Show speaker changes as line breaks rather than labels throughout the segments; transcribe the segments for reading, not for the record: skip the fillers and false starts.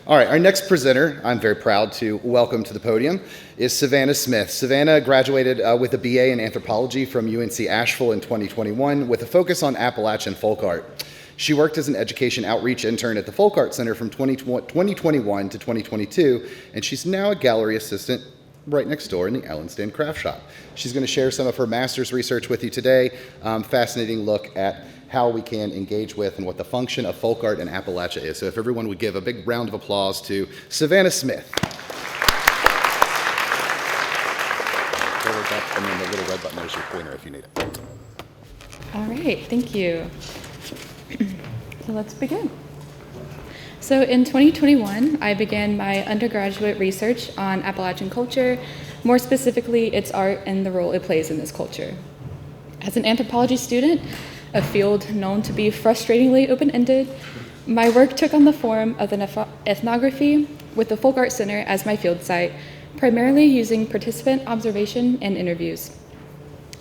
All right, our next presenter, I'm very proud to welcome to the podium, is Savannah Smith. Savannah graduated with a BA in anthropology from UNC Asheville in 2021 with a focus on Appalachian folk art. She worked as an education outreach intern at the Folk Art Center from 2021 to 2022, and she's now a gallery assistant right next door in the Allen Stand Craft Shop. She's going to share some of her master's research with you today. Fascinating look at how we can engage with and what the function of folk art in Appalachia is. So if everyone would give a big round of applause to Savannah Smith. And then the little red button, there's your pointer if you need it.
All right, thank you. So let's begin. So in 2021, I began my undergraduate research on Appalachian culture, more specifically its art and the role it plays in this culture. As an anthropology student, a field known to be frustratingly open-ended, my work took on the form of an ethnography with the Folk Art Center as my field site, primarily using participant observation and interviews.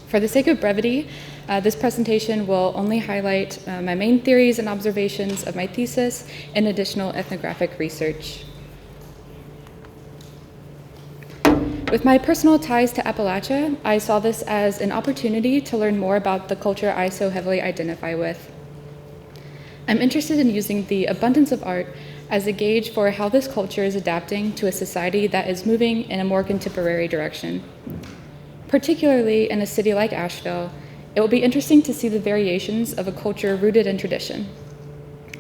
For the sake of brevity, this presentation will only highlight my main theories and observations of my thesis and additional ethnographic research. With my personal ties to Appalachia, I saw this as an opportunity to learn more about the culture I so heavily identify with. I'm interested in using the abundance of art as a gauge for how this culture is adapting to a society that is moving in a more contemporary direction. Particularly in a city like Asheville, it will be interesting to see the variations of a culture rooted in tradition.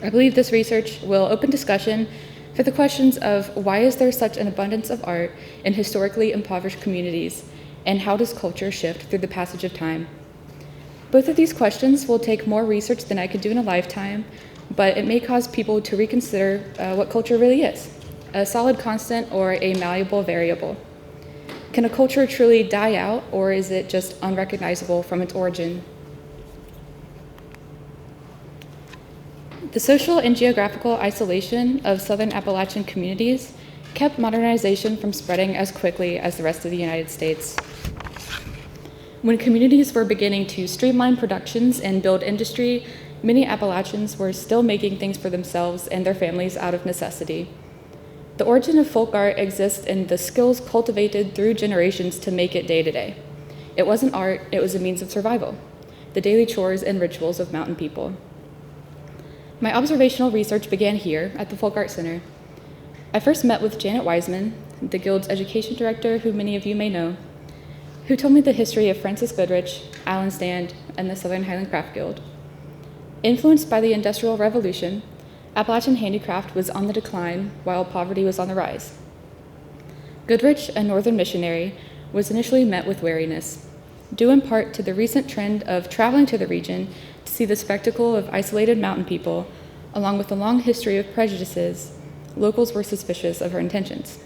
I believe this research will open discussion for the questions of why is there such an abundance of art in historically impoverished communities, and how does culture shift through the passage of time? Both of these questions will take more research than I could do in a lifetime, but it may cause people to reconsider what culture really is, a solid constant or a malleable variable. Can a culture truly die out, or is it just unrecognizable from its origin? The social and geographical isolation of Southern Appalachian communities kept modernization from spreading as quickly as the rest of the United States. When communities were beginning to streamline productions and build industry, many Appalachians were still making things for themselves and their families out of necessity. The origin of folk art exists in the skills cultivated through generations to make it day to day. It wasn't art, it was a means of survival, the daily chores and rituals of mountain people. My observational research began here at the Folk Art Center. I first met with Janet Wiseman, the Guild's education director, who many of you may know, who told me the history of Francis Goodrich, Allen Stand, and the Southern Highland Craft Guild. Influenced by the Industrial Revolution, Appalachian handicraft was on the decline while poverty was on the rise. Goodrich, a northern missionary, was initially met with wariness, due in part to the recent trend of traveling to the region to see the spectacle of isolated mountain people. Along with a long history of prejudices, locals were suspicious of her intentions.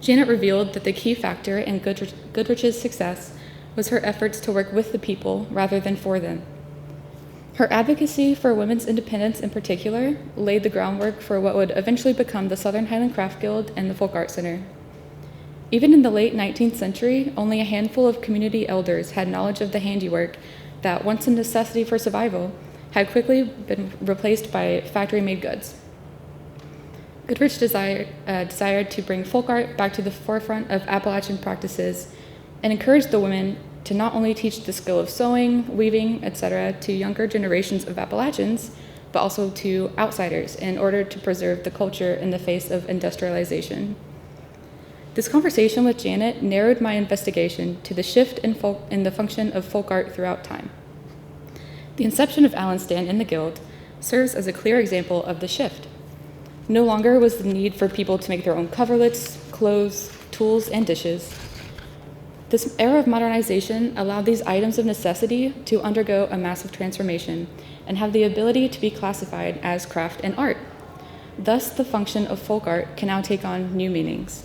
Janet revealed that the key factor in Goodrich's success was her efforts to work with the people rather than for them. Her advocacy for women's independence in particular laid the groundwork for what would eventually become the Southern Highland Craft Guild and the Folk Art Center. Even in the late 19th century, only a handful of community elders had knowledge of the handiwork that, once a necessity for survival, had quickly been replaced by factory-made goods. Goodrich desired to bring folk art back to the forefront of Appalachian practices and encouraged the women to not only teach the skill of sewing, weaving, etc. to younger generations of Appalachians, but also to outsiders in order to preserve the culture in the face of industrialization. This conversation with Janet narrowed my investigation to the shift in the function of folk art throughout time. The inception of Allen Stand in the Guild serves as a clear example of the shift. No longer was the need for people to make their own coverlets, clothes, tools, and dishes. This era of modernization allowed these items of necessity to undergo a massive transformation and have the ability to be classified as craft and art. Thus, the function of folk art can now take on new meanings.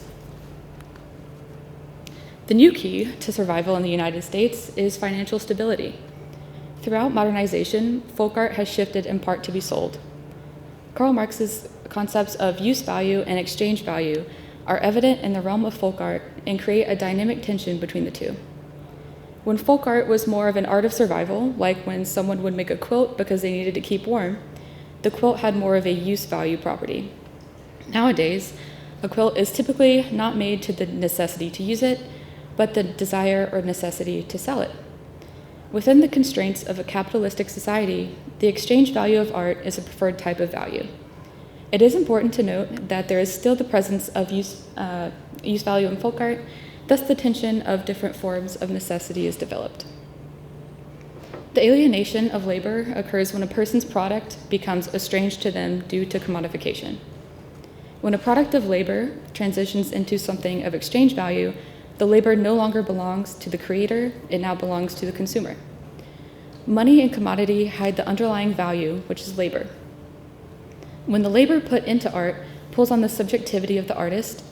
The new key to survival in the United States is financial stability. Throughout modernization, folk art has shifted in part to be sold. Karl Marx's concepts of use value and exchange value are evident in the realm of folk art and create a dynamic tension between the two. When folk art was more of an art of survival, like when someone would make a quilt because they needed to keep warm, the quilt had more of a use value property. Nowadays, a quilt is typically not made to the necessity to use it, but the desire or necessity to sell it. Within the constraints of a capitalistic society, the exchange value of art is a preferred type of value. It is important to note that there is still the presence of use value in folk art, thus the tension of different forms of necessity is developed. The alienation of labor occurs when a person's product becomes estranged to them due to commodification. When a product of labor transitions into something of exchange value, the labor no longer belongs to the creator, it now belongs to the consumer. Money and commodity hide the underlying value, which is labor. When the labor put into art pulls on the subjectivity of the artist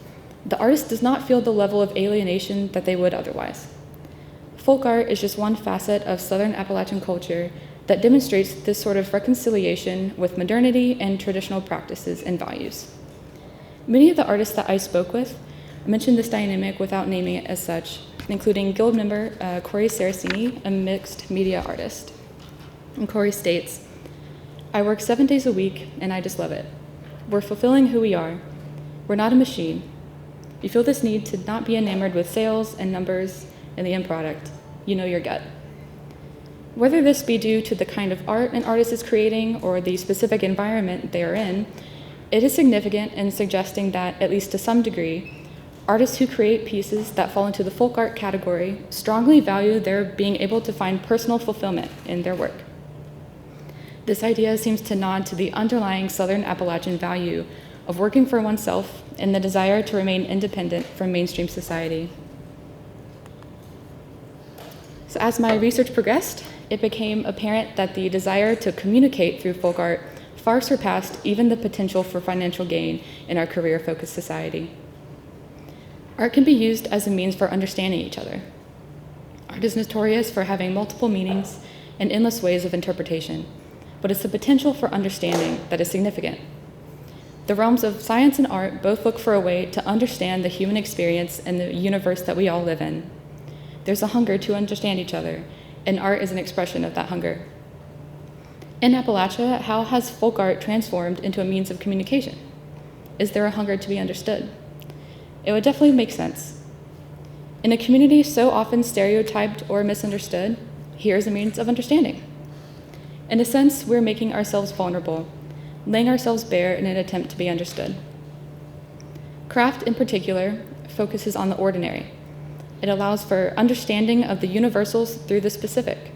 does not feel the level of alienation that they would otherwise. Folk art is just one facet of Southern Appalachian culture that demonstrates this sort of reconciliation with modernity and traditional practices and values. Many of the artists that I spoke with mentioned this dynamic without naming it as such, including Guild member Corey Saraceni, a mixed media artist. And Corey states, "I work 7 days a week and I just love it. We're fulfilling who we are. We're not a machine. You feel this need to not be enamored with sales and numbers and the end product. You know your gut." Whether this be due to the kind of art an artist is creating or the specific environment they are in, it is significant in suggesting that, at least to some degree, artists who create pieces that fall into the folk art category strongly value their being able to find personal fulfillment in their work. This idea seems to nod to the underlying Southern Appalachian value of working for oneself and the desire to remain independent from mainstream society. So as my research progressed, it became apparent that the desire to communicate through folk art far surpassed even the potential for financial gain in our career-focused society. Art can be used as a means for understanding each other. Art is notorious for having multiple meanings and endless ways of interpretation, but it's the potential for understanding that is significant. The realms of science and art both look for a way to understand the human experience and the universe that we all live in. There's a hunger to understand each other, and art is an expression of that hunger. In Appalachia, how has folk art transformed into a means of communication? Is there a hunger to be understood? It would definitely make sense. In a community so often stereotyped or misunderstood, here is a means of understanding. In a sense, we're making ourselves vulnerable, laying ourselves bare in an attempt to be understood. Craft, in particular, focuses on the ordinary. It allows for understanding of the universals through the specific.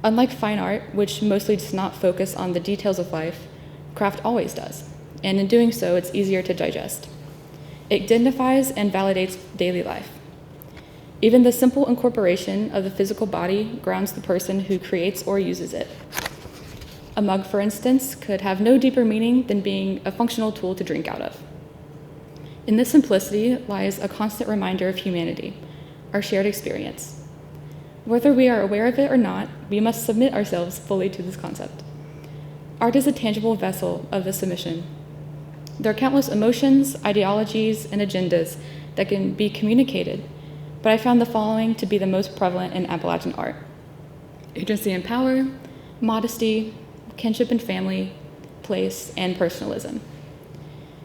Unlike fine art, which mostly does not focus on the details of life, craft always does, and in doing so, it's easier to digest. It dignifies and validates daily life. Even the simple incorporation of the physical body grounds the person who creates or uses it. A mug, for instance, could have no deeper meaning than being a functional tool to drink out of. In this simplicity lies a constant reminder of humanity, our shared experience. Whether we are aware of it or not, we must submit ourselves fully to this concept. Art is a tangible vessel of this submission. There are countless emotions, ideologies, and agendas that can be communicated, but I found the following to be the most prevalent in Appalachian art: agency and power, modesty, kinship and family, place, and personalism.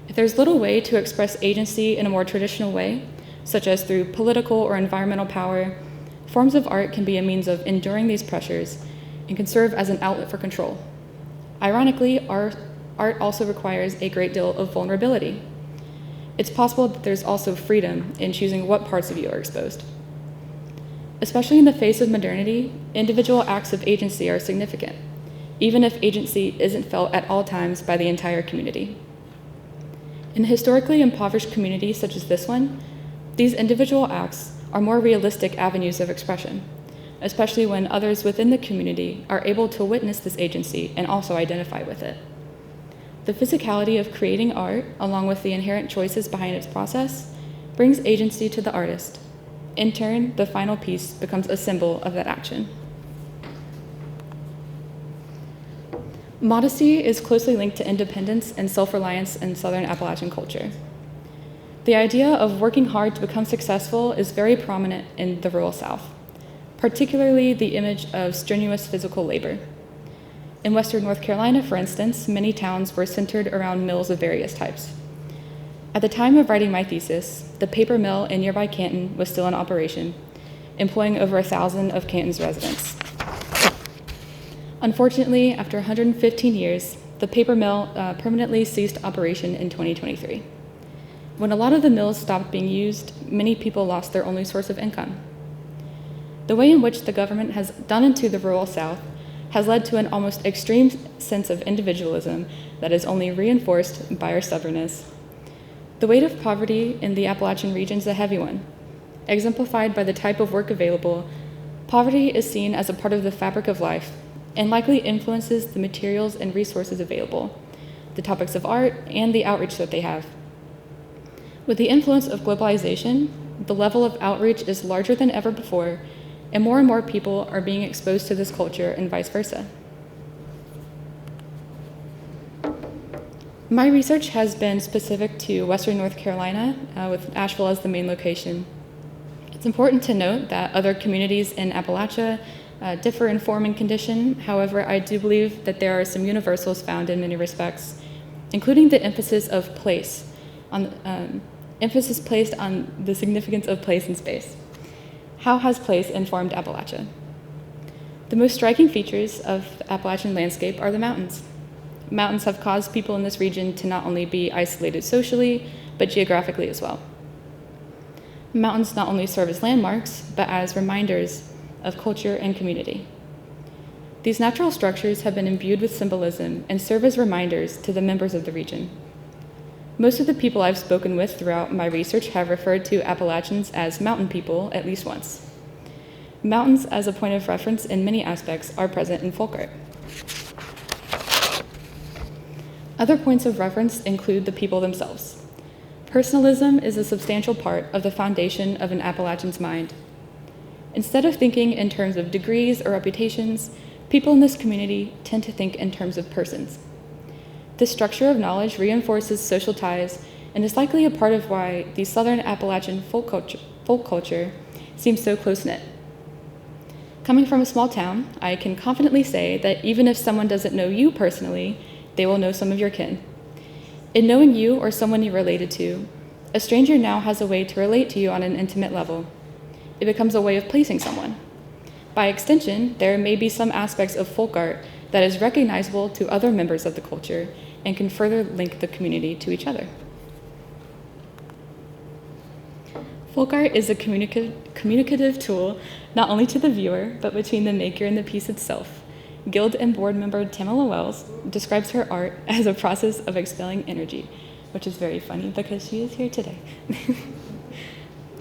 If there's little way to express agency in a more traditional way, such as through political or environmental power, forms of art can be a means of enduring these pressures and can serve as an outlet for control. Ironically, art also requires a great deal of vulnerability. It's possible that there's also freedom in choosing what parts of you are exposed. Especially in the face of modernity, individual acts of agency are significant, even if agency isn't felt at all times by the entire community. In historically impoverished communities such as this one, these individual acts are more realistic avenues of expression, especially when others within the community are able to witness this agency and also identify with it. The physicality of creating art, along with the inherent choices behind its process, brings agency to the artist. In turn, the final piece becomes a symbol of that action. Modesty is closely linked to independence and self-reliance in Southern Appalachian culture. The idea of working hard to become successful is very prominent in the rural South, particularly the image of strenuous physical labor. In western North Carolina, for instance, many towns were centered around mills of various types. At the time of writing my thesis, the paper mill in nearby Canton was still in operation, employing over 1,000 of Canton's residents. Unfortunately, after 115 years, the paper mill permanently ceased operation in 2023. When a lot of the mills stopped being used, many people lost their only source of income. The way in which the government has done into the rural South has led to an almost extreme sense of individualism that is only reinforced by our stubbornness. The weight of poverty in the Appalachian region is a heavy one. Exemplified by the type of work available, poverty is seen as a part of the fabric of life and likely influences the materials and resources available, the topics of art, and the outreach that they have. With the influence of globalization, the level of outreach is larger than ever before, and more people are being exposed to this culture and vice versa. My research has been specific to Western North Carolina, with Asheville as the main location. It's important to note that other communities in Appalachia differ in form and condition. However, I do believe that there are some universals found in many respects, including the emphasis placed on the significance of place in space. How has place informed Appalachia? The most striking features of the Appalachian landscape are the mountains. Mountains have caused people in this region to not only be isolated socially, but geographically as well. Mountains not only serve as landmarks, but as reminders of culture and community. These natural structures have been imbued with symbolism and serve as reminders to the members of the region. Most of the people I've spoken with throughout my research have referred to Appalachians as mountain people at least once. Mountains as a point of reference in many aspects are present in folk art. Other points of reference include the people themselves. Personalism is a substantial part of the foundation of an Appalachian's mind. Instead of thinking in terms of degrees or reputations, people in this community tend to think in terms of persons. This structure of knowledge reinforces social ties and is likely a part of why the Southern Appalachian folk culture seems so close-knit. Coming from a small town, I can confidently say that even if someone doesn't know you personally, they will know some of your kin. In knowing you or someone you're related to, a stranger now has a way to relate to you on an intimate level. It becomes a way of placing someone. By extension, there may be some aspects of folk art that is recognizable to other members of the culture and can further link the community to each other. Folk art is a communicative tool not only to the viewer, but between the maker and the piece itself. Guild and board member Tamala Wells describes her art as a process of expelling energy, which is very funny because she is here today.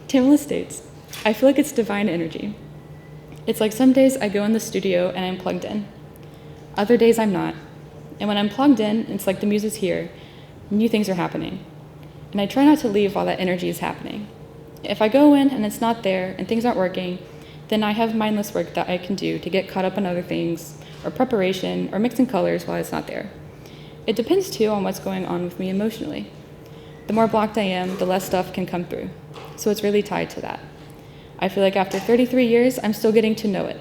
Tamala states, "I feel like it's divine energy. It's like some days I go in the studio and I'm plugged in. Other days I'm not. And when I'm plugged in, it's like the muse is here, new things are happening. And I try not to leave while that energy is happening. If I go in and it's not there and things aren't working, then I have mindless work that I can do to get caught up on other things, or preparation, or mixing colors while it's not there. It depends too on what's going on with me emotionally. The more blocked I am, the less stuff can come through. So it's really tied to that. I feel like after 33 years, I'm still getting to know it.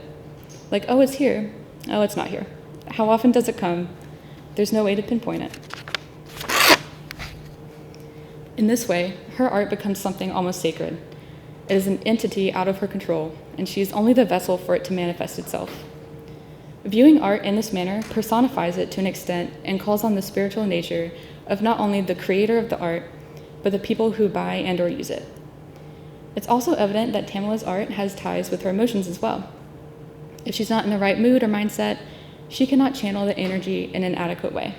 Like, oh, it's here. Oh, it's not here. How often does it come? There's no way to pinpoint it." In this way, her art becomes something almost sacred. It is an entity out of her control, and she is only the vessel for it to manifest itself. Viewing art in this manner personifies it to an extent and calls on the spiritual nature of not only the creator of the art, but the people who buy and or use it. It's also evident that Tamala's art has ties with her emotions as well. If she's not in the right mood or mindset, she cannot channel the energy in an adequate way.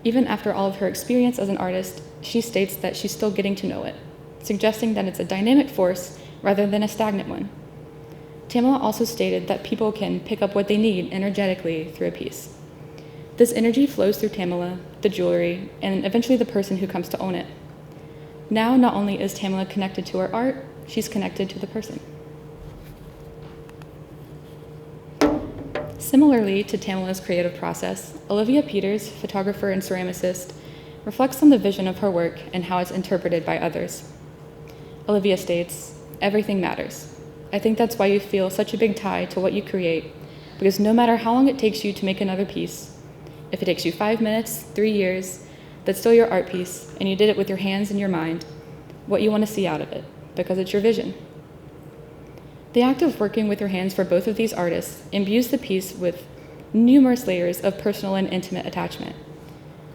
Even after all of her experience as an artist, she states that she's still getting to know it, suggesting that it's a dynamic force rather than a stagnant one. Tamala also stated that people can pick up what they need energetically through a piece. This energy flows through Tamala, the jewelry, and eventually the person who comes to own it. Now, not only is Tamala connected to her art, she's connected to the person. Similarly to Tamala's creative process, Olivia Peters, photographer and ceramicist, reflects on the vision of her work and how it's interpreted by others. Olivia states, "Everything matters. I think that's why you feel such a big tie to what you create, because no matter how long it takes you to make another piece, if it takes you 5 minutes, 3 years, that's still your art piece, and you did it with your hands and your mind, what you want to see out of it, because it's your vision. The act of working with your hands for both of these artists imbues the piece with numerous layers of personal and intimate attachment.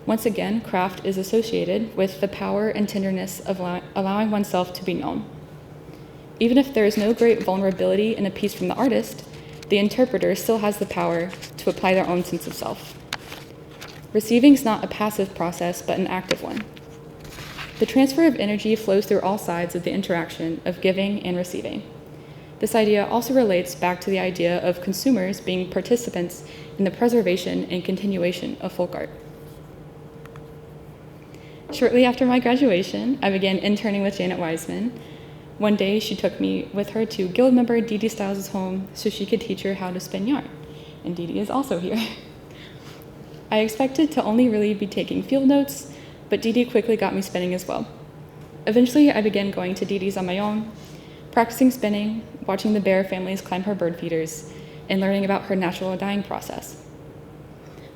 Once again, craft is associated with the power and tenderness of allowing oneself to be known. Even if there is no great vulnerability in a piece from the artist, the interpreter still has the power to apply their own sense of self. Receiving is not a passive process, but an active one. The transfer of energy flows through all sides of the interaction of giving and receiving. This idea also relates back to the idea of consumers being participants in the preservation and continuation of folk art. Shortly after my graduation, I began interning with Janet Wiseman. One day, she took me with her to guild member Dee Dee Stiles' home so she could teach her how to spin yarn. And Dee Dee is also here. I expected to only really be taking field notes, but Dee Dee quickly got me spinning as well. Eventually, I began going to Dee Dee's on my own, practicing spinning, watching the bear families climb her bird feeders, and learning about her natural dyeing process.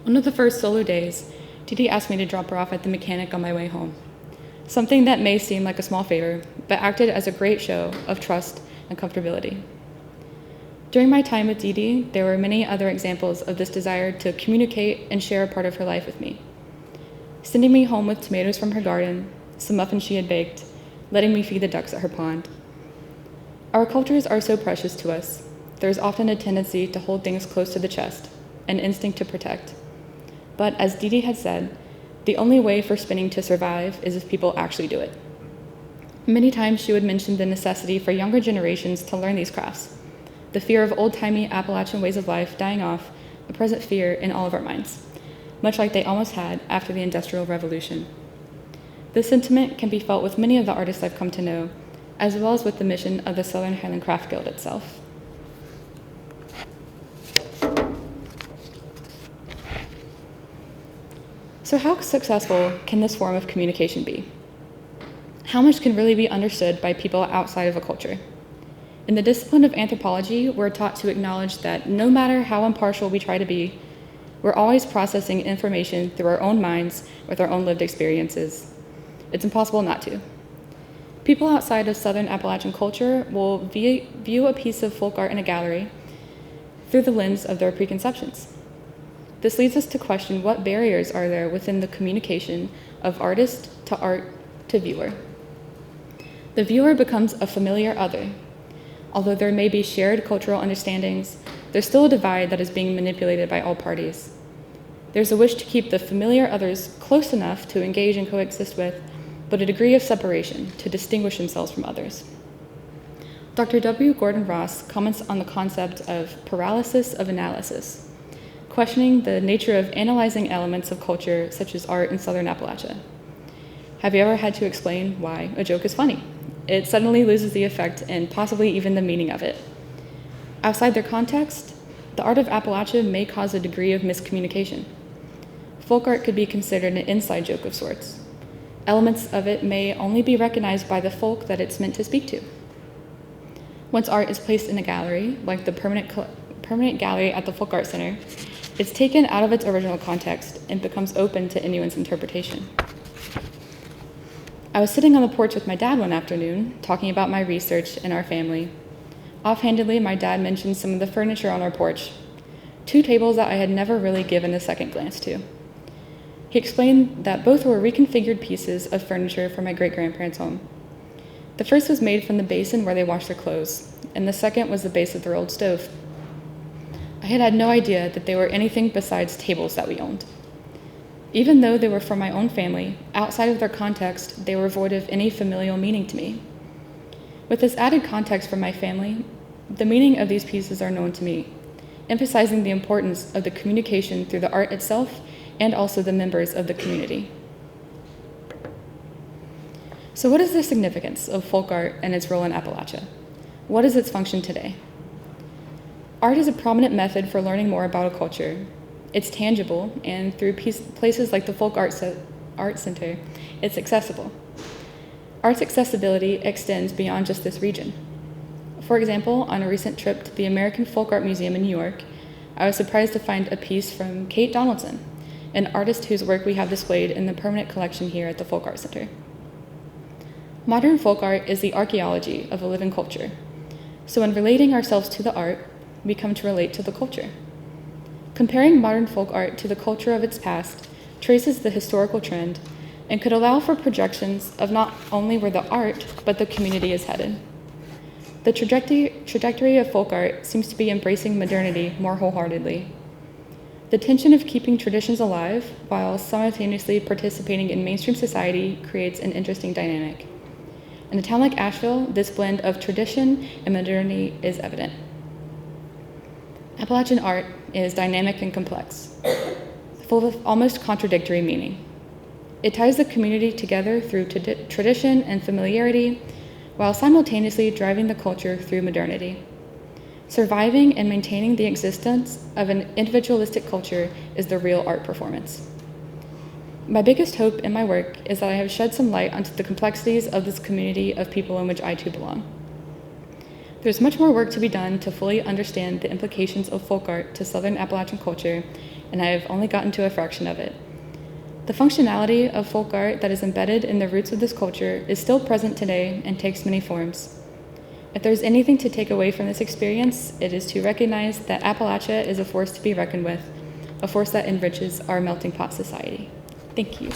One of the first solo days, Dee Dee asked me to drop her off at the mechanic on my way home. Something that may seem like a small favor, but acted as a great show of trust and comfortability. During my time with Dee Dee, there were many other examples of this desire to communicate and share a part of her life with me. Sending me home with tomatoes from her garden, some muffins she had baked, letting me feed the ducks at her pond. Our cultures are so precious to us. There is often a tendency to hold things close to the chest, an instinct to protect. But as Dee Dee had said, the only way for spinning to survive is if people actually do it. Many times she would mention the necessity for younger generations to learn these crafts, the fear of old-timey Appalachian ways of life dying off, a present fear in all of our minds, much like they almost had after the Industrial Revolution. This sentiment can be felt with many of the artists I've come to know, as well as with the mission of the Southern Highland Craft Guild itself. So how successful can this form of communication be? How much can really be understood by people outside of a culture? In the discipline of anthropology, we're taught to acknowledge that no matter how impartial we try to be, we're always processing information through our own minds with our own lived experiences. It's impossible not to. People outside of Southern Appalachian culture will view a piece of folk art in a gallery through the lens of their preconceptions. This leads us to question what barriers are there within the communication of artist to art to viewer. The viewer becomes a familiar other. Although there may be shared cultural understandings, there's still a divide that is being manipulated by all parties. There's a wish to keep the familiar others close enough to engage and coexist with, but a degree of separation to distinguish themselves from others. Dr. W. Gordon Ross comments on the concept of paralysis of analysis, questioning the nature of analyzing elements of culture such as art in Southern Appalachia. Have you ever had to explain why a joke is funny? It suddenly loses the effect and possibly even the meaning of it. Outside their context, the art of Appalachia may cause a degree of miscommunication. Folk art could be considered an inside joke of sorts. Elements of it may only be recognized by the folk that it's meant to speak to. Once art is placed in a gallery, like the permanent gallery at the Folk Art Center, it's taken out of its original context and becomes open to anyone's interpretation. I was sitting on the porch with my dad one afternoon, talking about my research and our family. Offhandedly, my dad mentioned some of the furniture on our porch, 2 tables that I had never really given a second glance to. He explained that both were reconfigured pieces of furniture from my great-grandparents' home. The first was made from the basin where they washed their clothes, and the second was the base of their old stove. I had had no idea that they were anything besides tables that we owned. Even though they were from my own family, outside of their context, they were void of any familial meaning to me. With this added context from my family, the meaning of these pieces are known to me, emphasizing the importance of the communication through the art itself and also the members of the community. So what is the significance of folk art and its role in Appalachia? What is its function today? Art is a prominent method for learning more about a culture. It's tangible, and through places like the Folk Art Center, it's accessible. Art's accessibility extends beyond just this region. For example, on a recent trip to the American Folk Art Museum in New York, I was surprised to find a piece from Kate Donaldson, an artist whose work we have displayed in the permanent collection here at the Folk Art Center. Modern folk art is the archaeology of a living culture. So when relating ourselves to the art, we come to relate to the culture. Comparing modern folk art to the culture of its past traces the historical trend and could allow for projections of not only where the art, but the community is headed. The trajectory of folk art seems to be embracing modernity more wholeheartedly. The tension of keeping traditions alive while simultaneously participating in mainstream society creates an interesting dynamic. In a town like Asheville, this blend of tradition and modernity is evident. Appalachian art is dynamic and complex, full of almost contradictory meaning. It ties the community together through tradition and familiarity, while simultaneously driving the culture through modernity. Surviving and maintaining the existence of an individualistic culture is the real art performance. My biggest hope in my work is that I have shed some light onto the complexities of this community of people in which I too belong. There's much more work to be done to fully understand the implications of folk art to Southern Appalachian culture, and I have only gotten to a fraction of it. The functionality of folk art that is embedded in the roots of this culture is still present today and takes many forms. If there's anything to take away from this experience, it is to recognize that Appalachia is a force to be reckoned with, a force that enriches our melting pot society. Thank you.